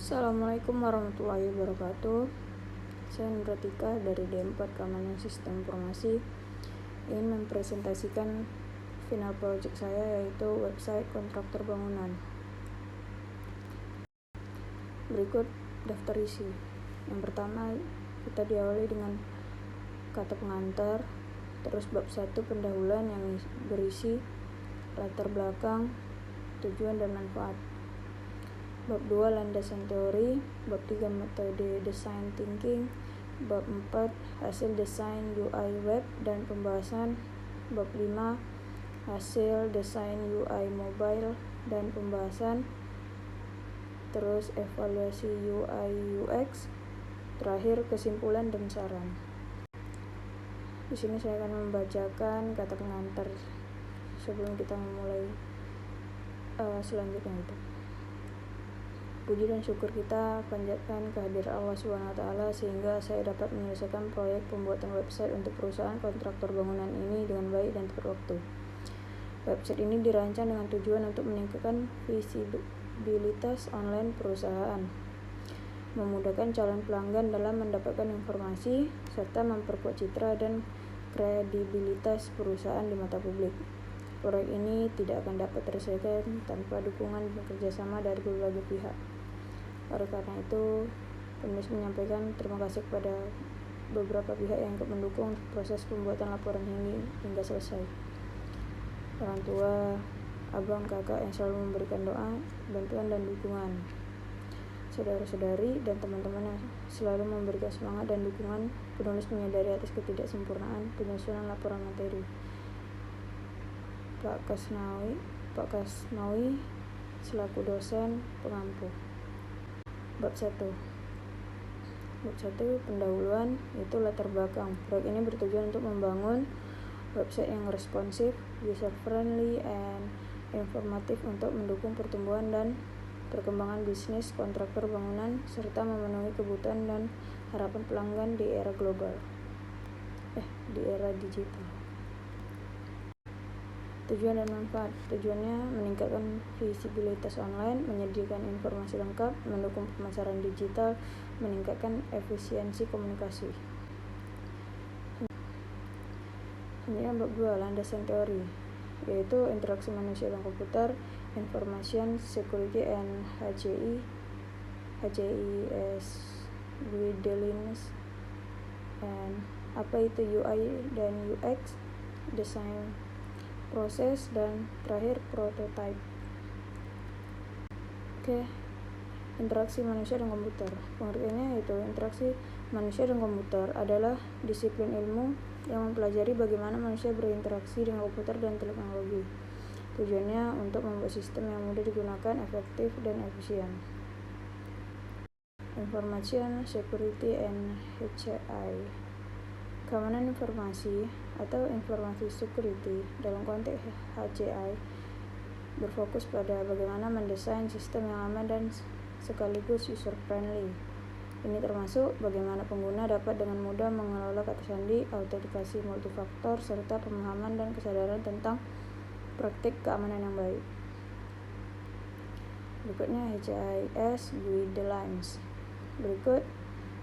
Assalamualaikum warahmatullahi wabarakatuh. Saya Nuratika dari D4 Keamanan Sistem Informasi ingin mempresentasikan final project saya, yaitu website kontraktor bangunan. Berikut daftar isi. Yang pertama, kita diawali dengan kata pengantar, terus bab 1 pendahuluan yang berisi latar belakang, tujuan dan manfaat. Bab 2 landasan teori, bab 3 metode design thinking, bab 4 hasil desain UI web dan pembahasan, bab 5 hasil desain UI mobile dan pembahasan, terus evaluasi UI UX, terakhir kesimpulan dan saran. Di sini saya akan membacakan kata pengantar sebelum kita memulai selanjutnya itu. Puji dan syukur kita panjatkan kehadiran Allah SWT sehingga saya dapat menyelesaikan proyek pembuatan website untuk perusahaan kontraktor bangunan ini dengan baik dan tepat waktu. Website ini dirancang dengan tujuan untuk meningkatkan visibilitas online perusahaan, memudahkan calon pelanggan dalam mendapatkan informasi, serta memperkuat citra dan kredibilitas perusahaan di mata publik. Proyek ini tidak akan dapat terselesaikan tanpa dukungan dan kerjasama dari berbagai pihak. Oleh karena itu, penulis menyampaikan terima kasih kepada beberapa pihak yang ikut mendukung proses pembuatan laporan ini hingga selesai. Orang tua, abang, kakak yang selalu memberikan doa, bantuan dan dukungan. Saudara-saudari dan teman-teman yang selalu memberikan semangat dan dukungan. Penulis menyadari atas ketidaksempurnaan penyusunan laporan materi. Pak Kasnawi selaku dosen pengampu. Bab 1 pendahuluan, yaitu latar belakang. Proyek ini bertujuan untuk membangun website yang responsif, user friendly, and informatif untuk mendukung pertumbuhan dan perkembangan bisnis kontraktor bangunan serta memenuhi kebutuhan dan harapan pelanggan di era digital. Tujuan dan manfaat. Tujuannya meningkatkan visibilitas online, menyediakan informasi lengkap, mendukung pemasaran digital, meningkatkan efisiensi komunikasi. Ini bab 2 landasan teori, yaitu interaksi manusia dan komputer, Information Security and HCI as guidelines, and apa itu UI dan UX, design proses, dan terakhir prototype. Interaksi manusia dan komputer. Pengertiannya yaitu interaksi manusia dan komputer adalah disiplin ilmu yang mempelajari bagaimana manusia berinteraksi dengan komputer dan teknologi. Tujuannya untuk membuat sistem yang mudah digunakan, efektif, dan efisien. Information Security and HCI. Keamanan informasi atau informasi security dalam konteks HCI berfokus pada bagaimana mendesain sistem yang aman dan sekaligus user friendly. Ini termasuk bagaimana pengguna dapat dengan mudah mengelola kata sandi, autentikasi multifaktor, serta pemahaman dan kesadaran tentang praktik keamanan yang baik. Berikutnya HCIS Guidelines. Berikut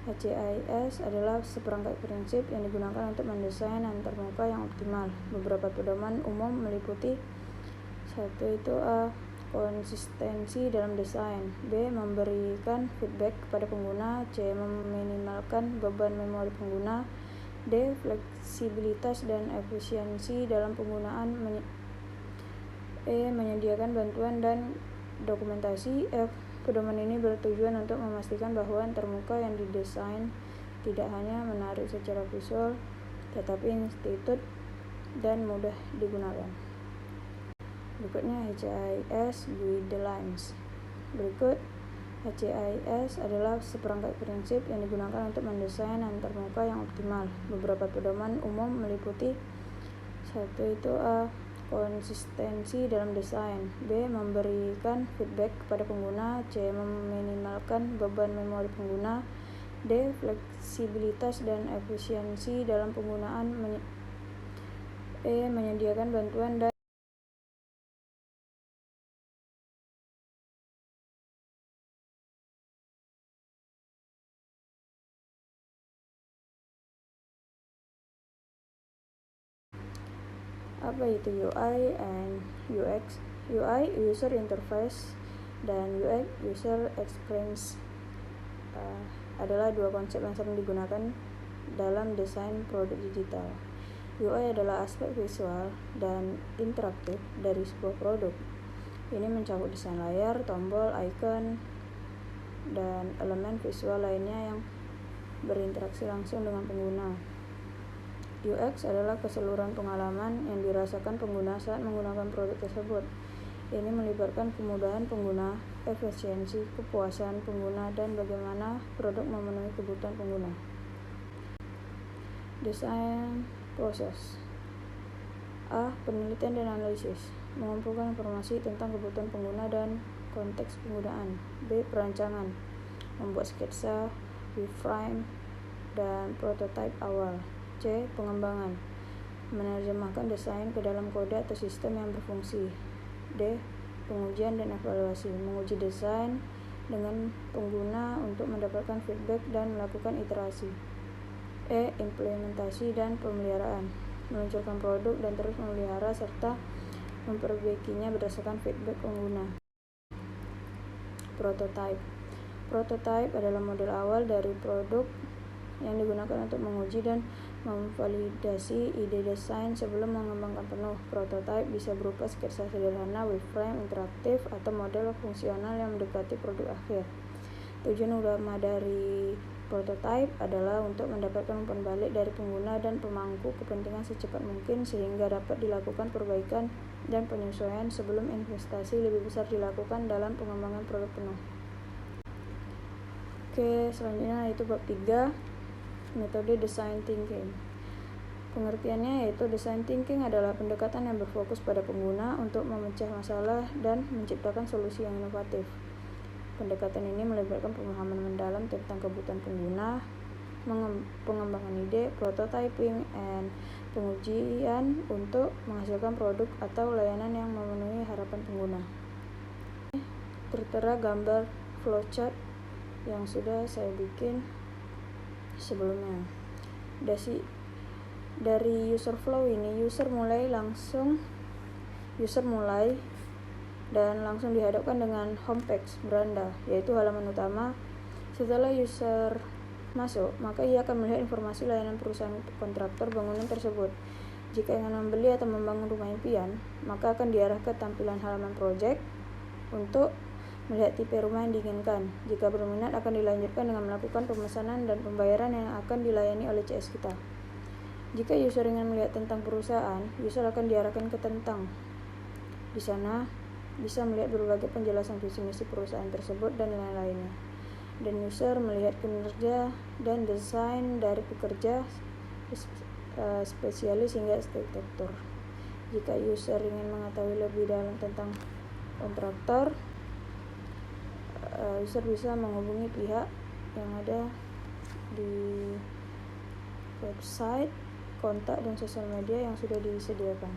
HCIS adalah seperangkat prinsip yang digunakan untuk mendesain antarmuka yang optimal. Beberapa pedoman umum meliputi 1. A. Konsistensi dalam desain. B. Memberikan feedback kepada pengguna. C. Meminimalkan beban memori pengguna. D. Fleksibilitas dan efisiensi dalam penggunaan. E. Menyediakan bantuan dan dokumentasi. F. Pedoman ini bertujuan untuk memastikan bahwa antarmuka yang didesain tidak hanya menarik secara visual, tetapi institut dan mudah digunakan. Berikutnya HCIS Guidelines. Berikut HCIS adalah seperangkat prinsip yang digunakan untuk mendesain antarmuka yang optimal. Beberapa pedoman umum meliputi 1. A. Konsistensi dalam desain. B. Memberikan feedback kepada pengguna. C. Meminimalkan beban memori pengguna. D. Fleksibilitas dan efisiensi dalam penggunaan. E. Menyediakan bantuan dan Apa itu UI and UX? UI user interface dan UX user experience adalah dua konsep yang sering digunakan dalam desain produk digital. UI adalah aspek visual dan interaktif dari sebuah produk. Ini mencakup desain layar, tombol, icon, dan elemen visual lainnya yang berinteraksi langsung dengan pengguna. UX adalah keseluruhan pengalaman yang dirasakan pengguna saat menggunakan produk tersebut. Ini melibatkan kemudahan pengguna, efisiensi, kepuasan pengguna, dan bagaimana produk memenuhi kebutuhan pengguna. Desain proses. A. Penelitian dan analisis, mengumpulkan informasi tentang kebutuhan pengguna dan konteks penggunaan. B. Perancangan, membuat sketsa, wireframe, dan prototipe awal. C. Pengembangan, menerjemahkan desain ke dalam kode atau sistem yang berfungsi. D. Pengujian dan evaluasi, menguji desain dengan pengguna untuk mendapatkan feedback dan melakukan iterasi. E. Implementasi dan pemeliharaan, meluncurkan produk dan terus memelihara serta memperbaikinya berdasarkan feedback pengguna. Prototipe adalah model awal dari produk yang digunakan untuk menguji dan memvalidasi ide desain sebelum mengembangkan penuh. Prototipe bisa berupa sketsa sederhana, wireframe interaktif, atau model fungsional yang mendekati produk akhir. Tujuan utama dari prototipe adalah untuk mendapatkan umpan balik dari pengguna dan pemangku kepentingan secepat mungkin sehingga dapat dilakukan perbaikan dan penyesuaian sebelum investasi lebih besar dilakukan dalam pengembangan produk penuh. Oke, selanjutnya yaitu bab 3, metode design thinking. Pengertiannya yaitu design thinking adalah pendekatan yang berfokus pada pengguna untuk memecah masalah dan menciptakan solusi yang inovatif. Pendekatan ini melibatkan pemahaman mendalam tentang kebutuhan pengguna, pengembangan ide, prototyping, dan pengujian untuk menghasilkan produk atau layanan yang memenuhi harapan pengguna. Tertera gambar flowchart yang sudah saya bikin sebelumnya. Dari user flow ini, user mulai dan langsung dihadapkan dengan homepage beranda, yaitu halaman utama. Setelah user masuk, maka ia akan melihat informasi layanan perusahaan kontraktor bangunan tersebut. Jika ingin membeli atau membangun rumah impian, maka akan diarah ke tampilan halaman project untuk melihat tipe rumah yang diinginkan. Jika berminat, akan dilanjutkan dengan melakukan pemesanan dan pembayaran yang akan dilayani oleh CS kita. Jika user ingin melihat tentang perusahaan, user akan diarahkan ke tentang. Di sana bisa melihat berbagai penjelasan visi misi perusahaan tersebut dan lain-lainnya. Dan user melihat kinerja dan desain dari pekerja spesialis hingga arsitektur. Jika user ingin mengetahui lebih dalam tentang kontraktor, user bisa menghubungi pihak yang ada di website, kontak, dan sosial media yang sudah disediakan.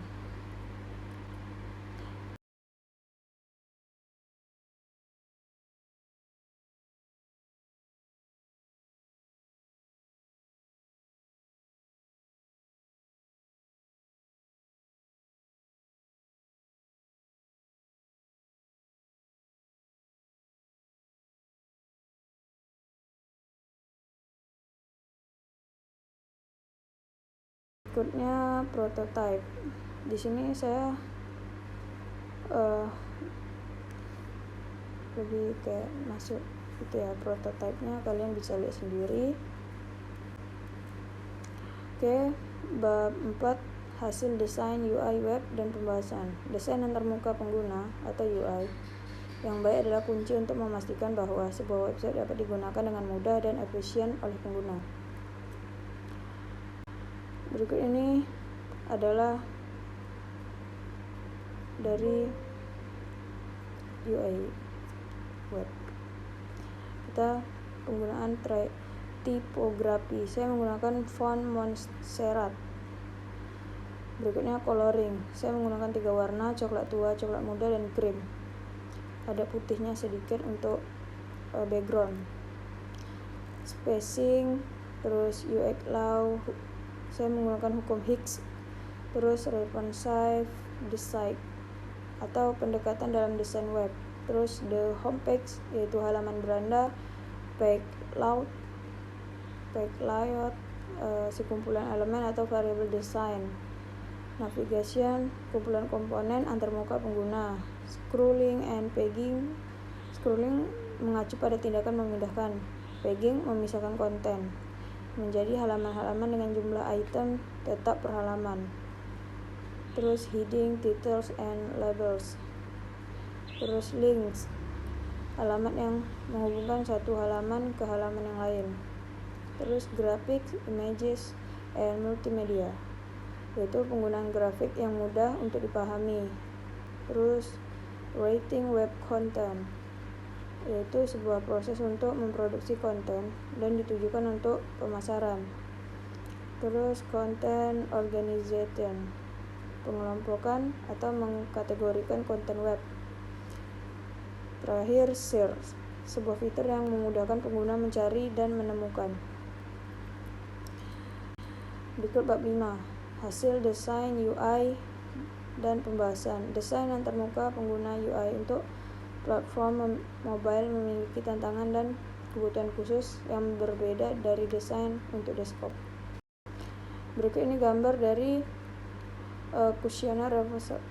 Berikutnya prototype. Di sini saya lebih kayak masuk itu ya, prototipenya kalian bisa lihat sendiri. Oke, bab 4, hasil desain UI web dan pembahasan. Desain antarmuka pengguna atau UI yang baik adalah kunci untuk memastikan bahwa sebuah website dapat digunakan dengan mudah dan efisien oleh pengguna. Berikut ini adalah dari UI web. Kita penggunaan tipografi. Saya menggunakan font Montserrat. Berikutnya coloring. Saya menggunakan 3 warna, coklat tua, coklat muda, dan cream. Ada putihnya sedikit untuk background. Spacing, terus UX law. Saya menggunakan hukum Hicks. Terus responsive design atau pendekatan dalam desain web. Terus the homepage yaitu halaman beranda, page layout, sekumpulan elemen atau variabel desain. Navigation, kumpulan komponen antarmuka pengguna. Scrolling and pegging. Scrolling mengacu pada tindakan memindahkan. Pegging memisahkan konten menjadi halaman-halaman dengan jumlah item tetap per halaman. Terus heading, titles, and labels. Terus links, alamat yang menghubungkan satu halaman ke halaman yang lain. Terus graphics, images, and multimedia, yaitu penggunaan grafik yang mudah untuk dipahami. Terus writing web content, yaitu sebuah proses untuk memproduksi konten dan ditujukan untuk pemasaran. Terus content organization, pengelompokan atau mengkategorikan konten web. Terakhir search, sebuah fitur yang memudahkan pengguna mencari dan menemukan. Berikut bab 5, hasil desain UI dan pembahasan. Desain antarmuka pengguna UI untuk platform mobile memiliki tantangan dan kebutuhan khusus yang berbeda dari desain untuk desktop. Berikut ini gambar dari kuesioner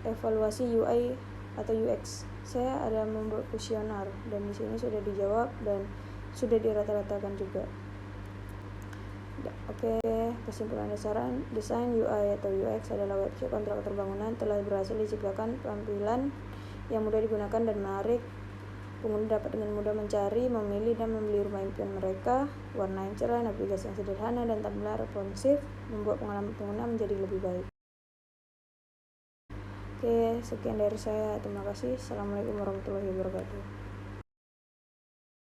evaluasi UI atau UX. Saya ada membuat kuesioner dan di sini sudah dijawab dan sudah dirata-ratakan juga. Oke, kesimpulan desain UI atau UX adalah website kontraktor bangunan telah berhasil diciptakan tampilan yang mudah digunakan dan menarik. Pengguna dapat dengan mudah mencari, memilih, dan membeli rumah impian mereka. Warna yang cerah, navigasi yang sederhana, dan tampilan responsif membuat pengalaman pengguna menjadi lebih baik. Oke, sekian dari saya. Terima kasih. Assalamualaikum warahmatullahi wabarakatuh.